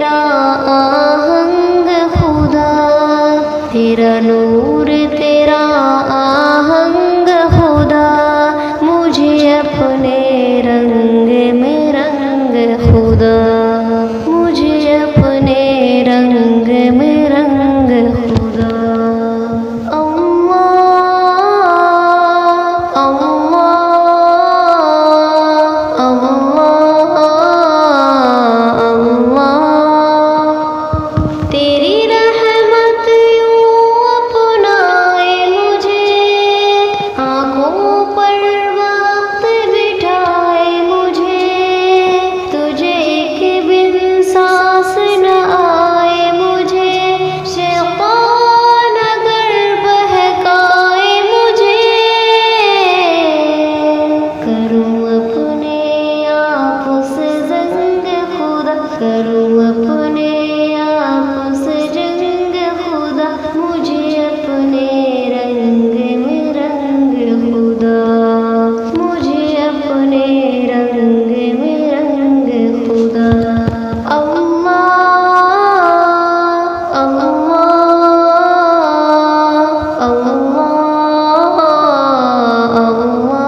تیرا آہنگ خدا، تیرا نور تیرا آہنگ خدا، مجھے اپنے رنگ میں رنگ خدا، مجھے اپنے رنگ میں رنگ خدا۔ کروں اپنے آپ سے جنگ خدا، مجھے اپنے رنگ میں رنگ خدا، مجھے اپنے رنگ میں رنگ خدا۔ اللہ اللہ اللہ اللہ،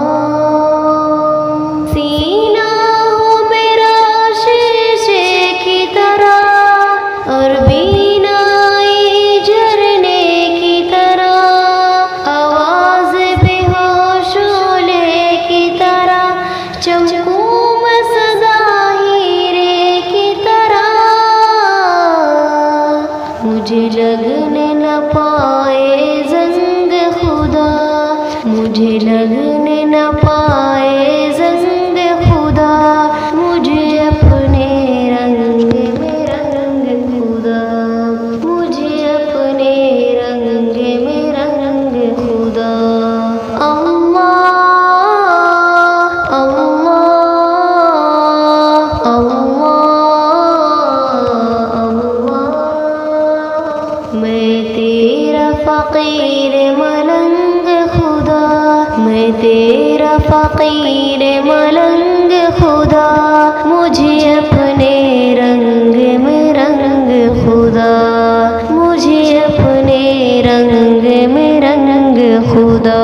سینہ ہو میرا شیشے کی طرح اور بینائی جھرنے کی طرح، آواز بھی ہو شعلے کی طرح، چمکوں میں سدا ہیرے کی طرح، مجھے لگنے نہ پائے زنگ خدا، مجھے لگنے نہ پائے زنگ خدا، مجھے اپنے رنگ میں رنگ خدا، مجھے اپنے رنگ میں رنگ خدا۔ اللہ اللہ اللہ اللہ، میں تیرا فقیر ملنگ خدا، میں تیرا فقیر ملنگ خدا، مجھے اپنے رنگ میں رنگ خدا، مجھے اپنے رنگ میں رنگ خدا۔